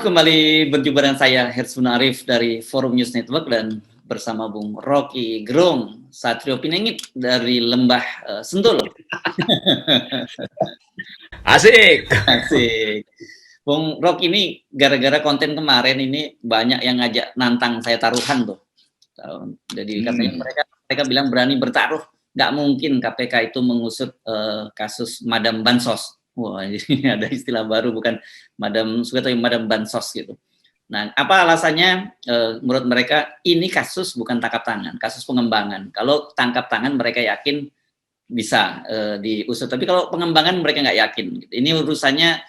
Kembali berjumpa dengan saya Hersuna Arif dari Forum News Network dan bersama Bung Rocky Gerung Satrio Pinengit dari Lembah Sentul. Asik. Asik. Bung Rocky ini gara-gara konten kemarin ini banyak yang ngajak nantang saya taruhan tuh. Jadi katanya mereka bilang berani bertaruh. Nggak mungkin KPK itu mengusut kasus Madam Bansos. Wah, ini ada istilah baru, bukan Madam Suka tapi Madam Bansos gitu. Nah, apa alasannya? Menurut mereka ini kasus bukan tangkap tangan, kasus pengembangan. Kalau tangkap tangan mereka yakin bisa diusut, tapi kalau pengembangan mereka nggak yakin. Gitu. Ini urusannya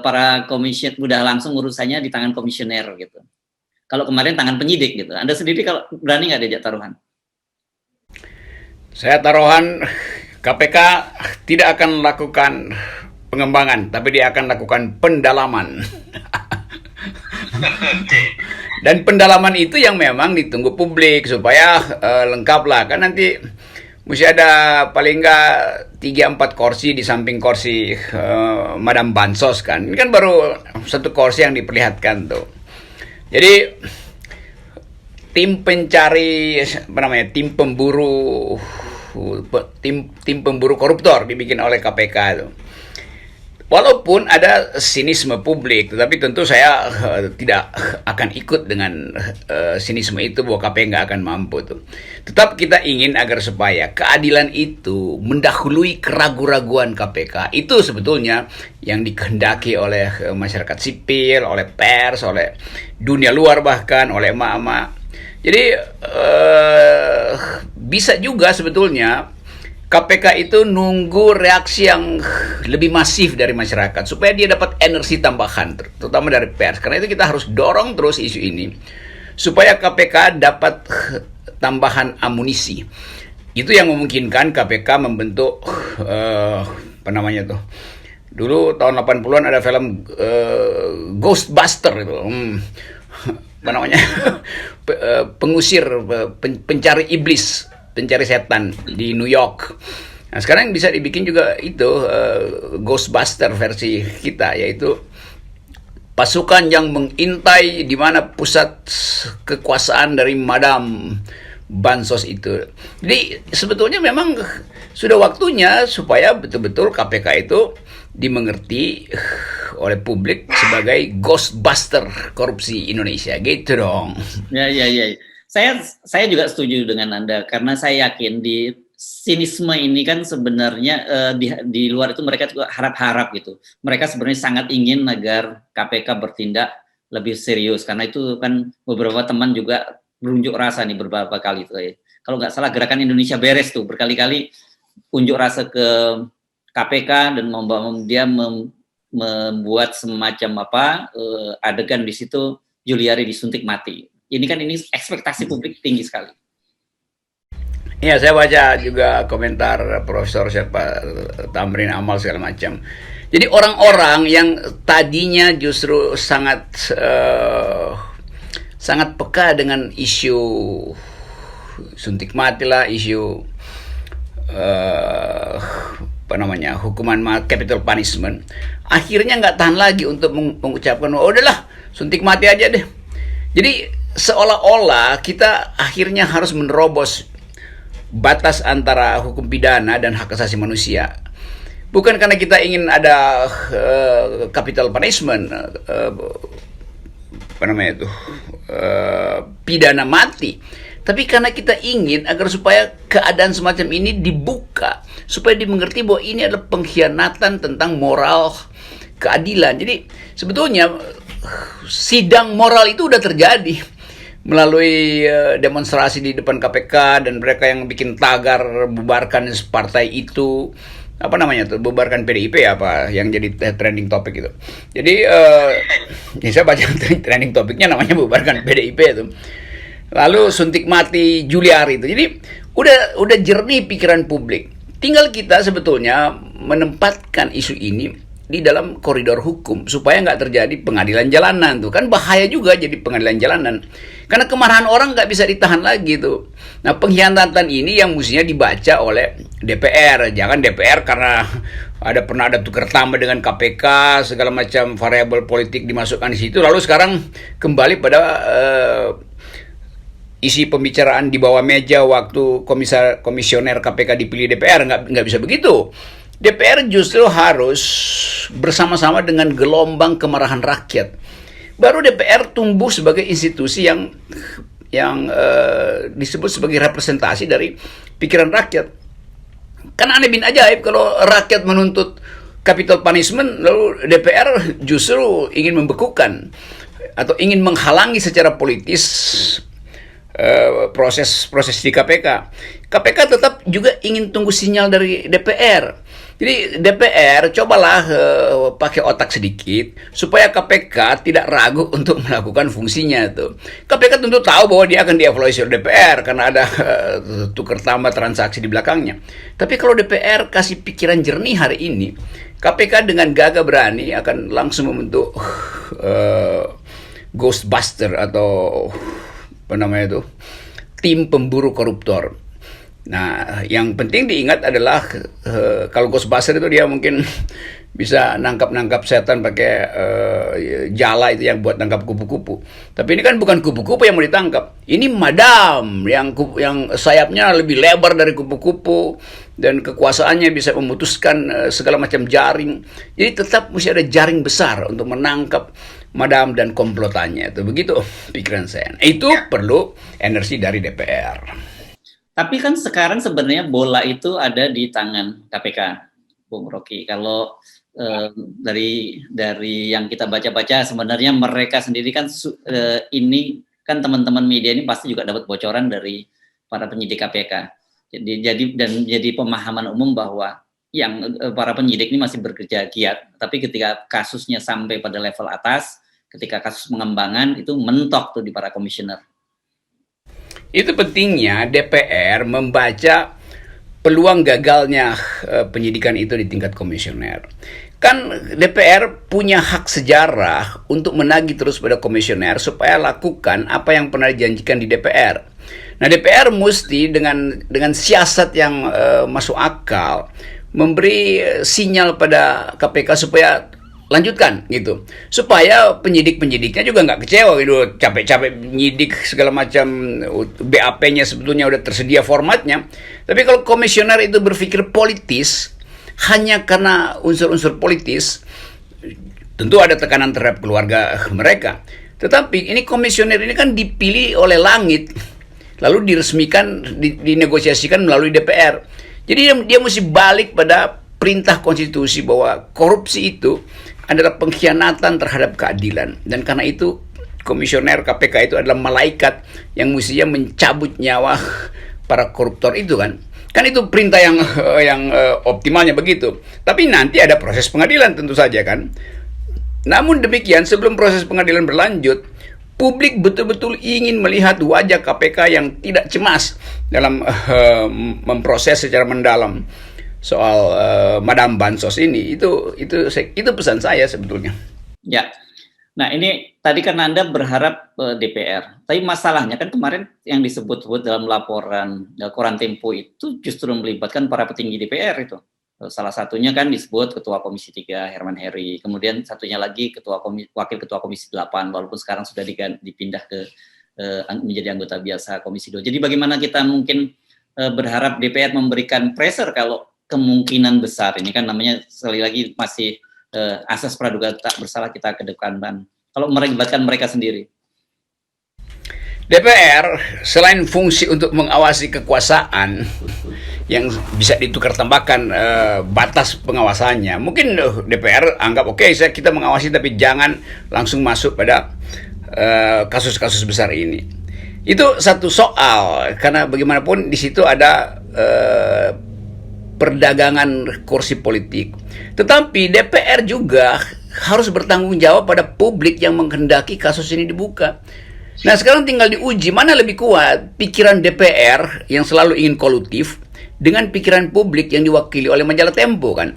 para komisioner, udah langsung urusannya di tangan komisioner gitu. Kalau kemarin tangan penyidik gitu. Anda sendiri kalau berani nggak diajak taruhan? Saya taruhan KPK tidak akan melakukan pengembangan, tapi dia akan lakukan pendalaman. Dan pendalaman itu yang memang ditunggu publik supaya lengkap lah. Kan nanti mesti ada paling nggak 3-4 kursi di samping kursi Madam Bansos kan. Ini kan baru satu kursi yang diperlihatkan tuh. Jadi tim pencari apa namanya, tim pemburu koruptor dibikin oleh KPK itu. Walaupun ada sinisme publik, tetapi tentu saya tidak akan ikut dengan sinisme itu bahwa KPK nggak akan mampu tuh. Tetap kita ingin agar supaya keadilan itu mendahului keraguan-raguan KPK. Itu sebetulnya yang dikehendaki oleh masyarakat sipil, oleh pers, oleh dunia luar bahkan oleh emak-emak. Jadi bisa juga sebetulnya KPK itu nunggu reaksi yang lebih masif dari masyarakat supaya dia dapat energi tambahan, terutama dari pers. Karena itu kita harus dorong terus isu ini supaya KPK dapat tambahan amunisi. Itu yang memungkinkan KPK membentuk apa namanya tuh. Dulu tahun 80-an ada film Ghostbuster itu. Apa namanya? Pengusir, pencari iblis, pencari setan di New York. Nah, sekarang bisa dibikin juga itu Ghostbuster versi kita, yaitu pasukan yang mengintai di mana pusat kekuasaan dari Madam Bansos itu. Jadi sebetulnya memang sudah waktunya supaya betul-betul KPK itu dimengerti oleh publik sebagai Ghostbuster korupsi Indonesia, gitu dong. Ya. Saya juga setuju dengan Anda karena saya yakin di sinisme ini kan sebenarnya di luar itu mereka juga harap-harap gitu. Mereka sebenarnya sangat ingin agar KPK bertindak lebih serius karena itu kan beberapa teman juga berunjuk rasa nih beberapa kali itu. Kalau nggak salah Gerakan Indonesia Beres tuh berkali-kali unjuk rasa ke KPK dan dia membuat semacam adegan di situ Juliari disuntik mati. Ini ekspektasi publik tinggi sekali. Iya, saya baca juga komentar Profesor Tamrin Amal segala macam. Jadi orang-orang yang tadinya justru sangat peka dengan isu suntik mati lah, isu apa namanya, hukuman capital punishment, akhirnya nggak tahan lagi untuk mengucapkan, oh udahlah suntik mati aja deh. Jadi seolah-olah kita akhirnya harus menerobos batas antara hukum pidana dan hak asasi manusia. Bukan karena kita ingin ada capital punishment, apa namanya itu, pidana mati, tapi karena kita ingin agar supaya keadaan semacam ini dibuka, supaya dimengerti bahwa ini adalah pengkhianatan tentang moral keadilan. Jadi sebetulnya sidang moral itu udah terjadi melalui demonstrasi di depan KPK dan mereka yang bikin tagar bubarkan partai itu, apa namanya tuh, bubarkan PDIP apa yang jadi trending topik itu. Jadi saya baca trending topiknya namanya bubarkan PDIP itu. Lalu suntik mati Juliari itu. Jadi udah jernih pikiran publik. Tinggal kita sebetulnya menempatkan isu ini di dalam koridor hukum supaya nggak terjadi pengadilan jalanan tuh kan bahaya juga jadi pengadilan jalanan karena kemarahan orang nggak bisa ditahan lagi tuh. Nah pengkhianatan ini yang mestinya dibaca oleh DPR, jangan DPR karena pernah ada tukar tambah dengan KPK segala macam variabel politik dimasukkan di situ lalu sekarang kembali pada isi pembicaraan di bawah meja waktu komisioner KPK dipilih DPR nggak bisa begitu. DPR justru harus bersama-sama dengan gelombang kemarahan rakyat. Baru DPR tumbuh sebagai institusi yang disebut sebagai representasi dari pikiran rakyat. Kan aneh bin ajaib kalau rakyat menuntut capital punishment lalu DPR justru ingin membekukan atau ingin menghalangi secara politis proses di KPK. KPK tetap juga ingin tunggu sinyal dari DPR. Jadi DPR cobalah pakai otak sedikit supaya KPK tidak ragu untuk melakukan fungsinya tuh. KPK tentu tahu bahwa dia akan dievaluasi oleh DPR karena ada tukar tambah transaksi di belakangnya. Tapi kalau DPR kasih pikiran jernih hari ini, KPK dengan gagah berani akan langsung membentuk Ghostbuster atau apa namanya itu tim pemburu koruptor. Nah, yang penting diingat adalah kalau Ghostbuster itu dia mungkin bisa nangkap setan pakai jala itu yang buat nangkap kupu-kupu. Tapi ini kan bukan kupu-kupu yang mau ditangkap. Ini madam yang sayapnya lebih lebar dari kupu-kupu dan kekuasaannya bisa memutuskan segala macam jaring. Jadi tetap mesti ada jaring besar untuk menangkap madam dan komplotannya. Itu begitu pikiran saya. Itu perlu energi dari DPR. Tapi kan sekarang sebenarnya bola itu ada di tangan KPK, Bung Rocky. Kalau dari yang kita baca-baca sebenarnya mereka sendiri kan ini kan teman-teman media ini pasti juga dapat bocoran dari para penyidik KPK. Jadi pemahaman umum bahwa yang para penyidik ini masih bekerja giat, tapi ketika kasusnya sampai pada level atas, ketika kasus pengembangan itu mentok tuh di para komisioner. Itu pentingnya DPR membaca peluang gagalnya penyidikan itu di tingkat komisioner. Kan DPR punya hak sejarah untuk menagih terus pada komisioner supaya lakukan apa yang pernah dijanjikan di DPR. Nah DPR mesti dengan siasat yang masuk akal memberi sinyal pada KPK supaya lanjutkan gitu, supaya penyidik-penyidiknya juga nggak kecewa gitu, capek-capek nyidik segala macam, BAP-nya sebetulnya udah tersedia formatnya, tapi kalau komisioner itu berpikir politis hanya karena unsur-unsur politis, tentu ada tekanan terhadap keluarga mereka. Tetapi ini komisioner ini kan dipilih oleh langit, lalu diresmikan, dinegosiasikan melalui DPR. Jadi dia mesti balik pada perintah konstitusi bahwa korupsi itu adalah pengkhianatan terhadap keadilan, dan karena itu komisioner KPK itu adalah malaikat yang mestinya mencabut nyawa para koruptor itu kan itu perintah yang optimalnya begitu. Tapi nanti ada proses pengadilan tentu saja kan. Namun demikian sebelum proses pengadilan berlanjut, publik betul-betul ingin melihat wajah KPK yang tidak cemas dalam memproses secara mendalam soal Madam Bansos ini. Itu pesan saya sebetulnya. Ya. Nah, ini tadi kan Anda berharap DPR. Tapi masalahnya kan kemarin yang disebut-sebut dalam laporan Koran Tempo itu justru melibatkan para petinggi DPR itu. Salah satunya kan disebut Ketua Komisi 3 Herman Heri, kemudian satunya lagi Wakil Ketua Komisi 8 walaupun sekarang sudah dipindah ke menjadi anggota biasa Komisi 2. Jadi bagaimana kita mungkin berharap DPR memberikan pressure kalau kemungkinan besar ini kan namanya sekali lagi masih asas praduga tak bersalah kita kedepankan kalau melibatkan mereka sendiri. DPR selain fungsi untuk mengawasi kekuasaan yang bisa ditukar tambahkan batas pengawasannya, mungkin DPR anggap oke, kita mengawasi tapi jangan langsung masuk pada kasus-kasus besar ini. Itu satu soal, karena bagaimanapun di situ ada perdagangan kursi politik. Tetapi DPR juga harus bertanggung jawab pada publik yang menghendaki kasus ini dibuka. Nah sekarang tinggal diuji mana lebih kuat pikiran DPR yang selalu ingin kolutif dengan pikiran publik yang diwakili oleh majalah Tempo kan.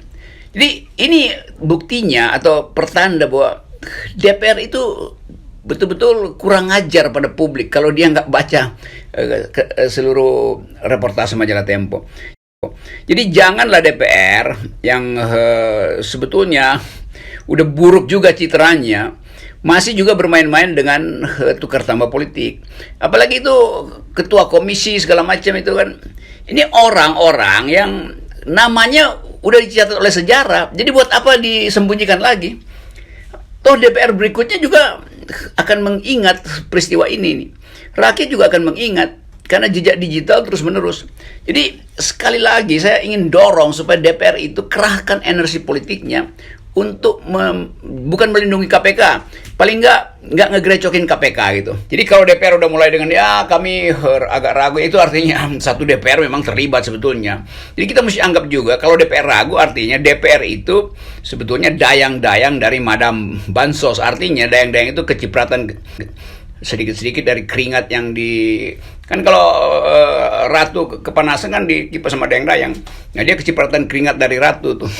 Jadi ini buktinya atau pertanda bahwa DPR itu betul-betul kurang ajar pada publik kalau dia nggak baca seluruh reportase majalah Tempo. Jadi janganlah DPR yang sebetulnya udah buruk juga citranya masih juga bermain-main dengan tukar tambah politik. Apalagi itu ketua komisi segala macam itu kan. Ini orang-orang yang namanya udah dicatat oleh sejarah. Jadi buat apa disembunyikan lagi? Toh DPR berikutnya juga akan mengingat peristiwa ini nih. Rakyat juga akan mengingat karena jejak digital terus-menerus. Jadi sekali lagi saya ingin dorong supaya DPR itu kerahkan energi politiknya untuk bukan melindungi KPK, paling nggak ngegrecokin KPK gitu. Jadi kalau DPR udah mulai dengan ya kami agak ragu, itu artinya satu DPR memang terlibat sebetulnya. Jadi kita mesti anggap juga kalau DPR ragu artinya DPR itu sebetulnya dayang-dayang dari Madam Bansos, artinya dayang-dayang itu kecipratan sedikit-sedikit dari keringat yang kan kalau ratu kepanasan kan dikipas sama dayang-dayang. Nah dia kecipratan keringat dari ratu tuh.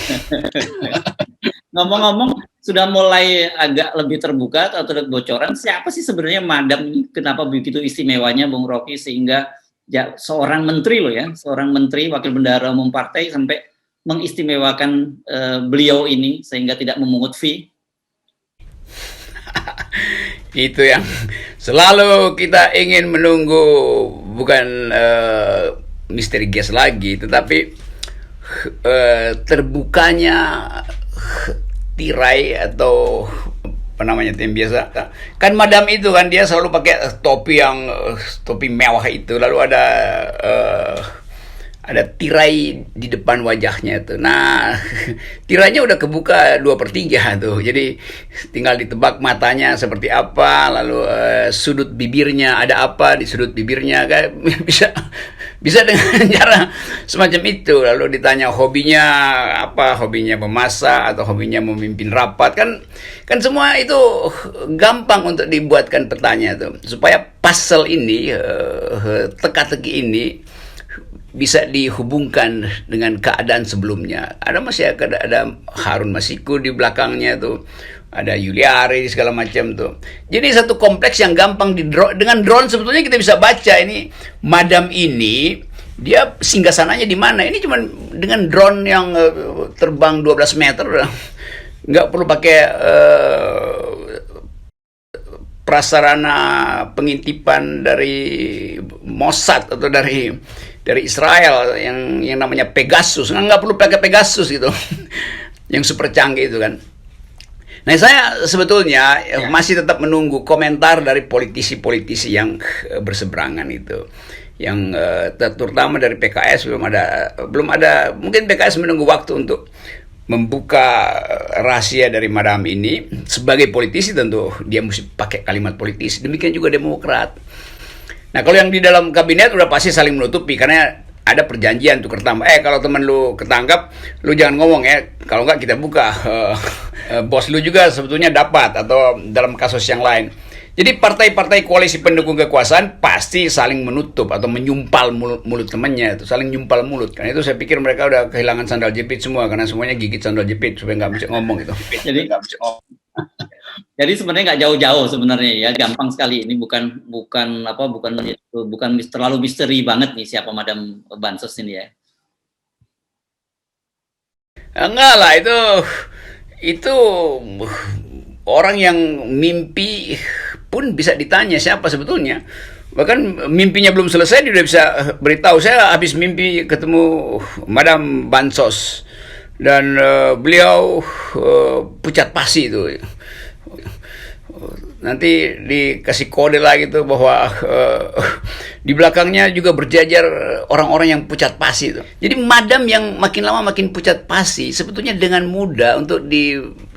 Ngomong-ngomong, sudah mulai agak lebih terbuka atau ada bocoran, siapa sih sebenarnya Madam ini? Kenapa begitu istimewanya Bung Rocky sehingga ya, seorang menteri loh ya, seorang menteri wakil bendahara umum partai sampai mengistimewakan beliau ini sehingga tidak memungut fee? Itu yang selalu kita ingin menunggu, bukan misteri guest lagi, tetapi terbukanya tirai atau apa namanya yang biasa kan Madam itu kan dia selalu pakai topi yang topi mewah itu, lalu ada tirai di depan wajahnya tuh. Nah, tirainya udah kebuka 2/3 tuh. Jadi tinggal ditebak matanya seperti apa, lalu sudut bibirnya ada apa di sudut bibirnya, kayak bisa dengan cara semacam itu. Lalu ditanya hobinya apa, hobinya memasak atau hobinya memimpin rapat, kan semua itu gampang untuk dibuatkan pertanyaan tuh supaya puzzle ini teka-teki ini bisa dihubungkan dengan keadaan sebelumnya. Ada Harun Masiku di belakangnya tuh, ada Yuliari segala macam tuh. Jadi satu kompleks yang gampang dengan drone sebetulnya kita bisa baca ini Madam ini dia singgasananya di mana. Ini cuma dengan drone yang terbang 12 meter, nggak perlu pakai prasarana pengintipan dari Mossad atau dari Israel yang namanya Pegasus. Nggak perlu pakai Pegasus gitu yang super canggih itu kan. Nah saya sebetulnya masih tetap menunggu komentar dari politisi-politisi yang berseberangan itu, yang terutama dari PKS belum ada. Mungkin PKS menunggu waktu untuk membuka rahasia dari Madam ini. Sebagai politisi tentu dia mesti pakai kalimat politisi. Demikian juga Demokrat. Nah kalau yang di dalam kabinet udah pasti saling menutupi karena ada perjanjian tukar tambah. Kalau teman lu ketangkap, lu jangan ngomong ya. Kalau nggak kita buka. Bos lu juga sebetulnya dapat, atau dalam kasus yang lain. Jadi partai-partai koalisi pendukung kekuasaan pasti saling menutup atau menyumpal mulut temannya, itu saling nyumpal mulut. Karena itu saya pikir mereka udah kehilangan sandal jepit semua, karena semuanya gigit sandal jepit supaya nggak bisa ngomong gitu. Jadi sebenarnya nggak jauh-jauh sebenarnya ya, gampang sekali. Ini bukan terlalu misteri banget nih siapa Madam Bansos ini ya. Enggak lah, itu orang yang mimpi pun bisa ditanya siapa sebetulnya. Bahkan mimpinya belum selesai dia udah bisa beritahu, saya habis mimpi ketemu Madam Bansos dan beliau pucat pasi itu. Nanti dikasih kode lagi tuh bahwa di belakangnya juga berjajar orang-orang yang pucat pasi itu. Jadi Madam yang makin lama makin pucat pasi sebetulnya dengan mudah untuk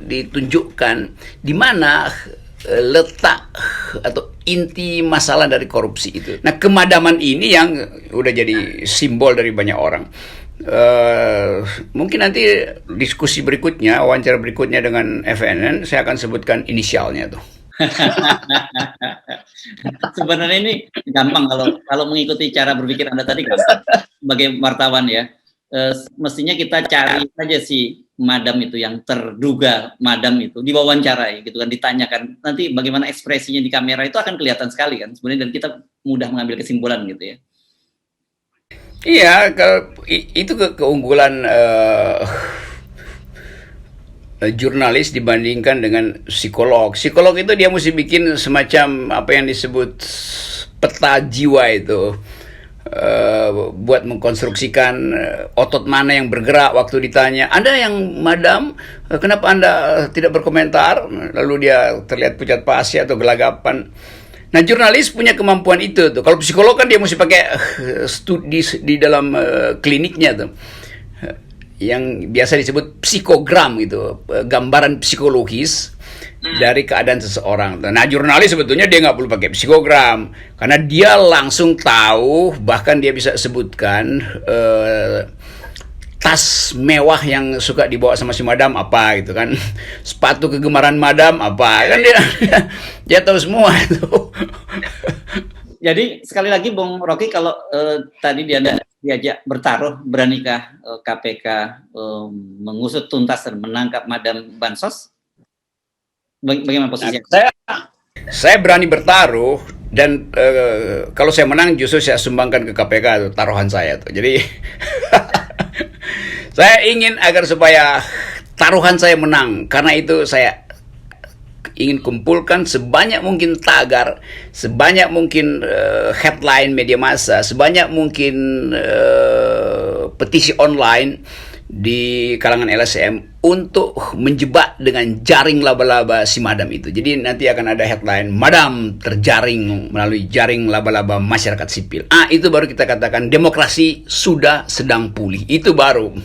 ditunjukkan di mana letak atau inti masalah dari korupsi itu. Nah kemadaman ini yang udah jadi simbol dari banyak orang. Mungkin nanti diskusi berikutnya, wawancara berikutnya dengan FNN, saya akan sebutkan inisialnya tuh. Sebenarnya ini gampang kalau mengikuti cara berpikir Anda tadi kan sebagai wartawan ya. mestinya kita cari saja si madam itu yang terduga madam itu diwawancarai gitu kan, ditanyakan nanti bagaimana ekspresinya di kamera itu akan kelihatan sekali kan sebenarnya, dan kita mudah mengambil kesimpulan gitu ya. Iya, itu keunggulan jurnalis dibandingkan dengan psikolog. Psikolog itu dia mesti bikin semacam apa yang disebut peta jiwa itu, buat mengkonstruksikan otot mana yang bergerak waktu ditanya. Anda yang madam, kenapa Anda tidak berkomentar? Lalu dia terlihat pucat pasi atau gelagapan. Nah, jurnalis punya kemampuan itu tuh. Kalau psikolog kan dia mesti pakai studi di dalam kliniknya tuh, yang biasa disebut psikogram gitu, gambaran psikologis dari keadaan seseorang. Nah, jurnalis sebetulnya dia nggak perlu pakai psikogram karena dia langsung tahu, bahkan dia bisa sebutkan tas mewah yang suka dibawa sama si madam apa gitu kan, sepatu kegemaran madam apa kan, dia tahu semua itu. Jadi sekali lagi Bung Rocky, kalau tadi dia diajak bertaruh, beranikah KPK mengusut tuntas dan menangkap madam Bansos? Bagaimana posisinya? Saya berani bertaruh, dan kalau saya menang justru saya sumbangkan ke KPK tuh, taruhan saya tuh. Jadi saya ingin agar supaya taruhan saya menang, karena itu saya ingin kumpulkan sebanyak mungkin tagar, sebanyak mungkin headline media massa, sebanyak mungkin petisi online di kalangan LSM untuk menjebak dengan jaring laba-laba si madam itu. Jadi nanti akan ada headline, madam terjaring melalui jaring laba-laba masyarakat sipil. Itu baru kita katakan demokrasi sudah sedang pulih. Itu baru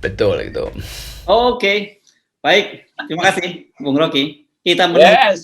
betul itu. Oke. Baik, terima kasih Bung Rocky. Kita menunggu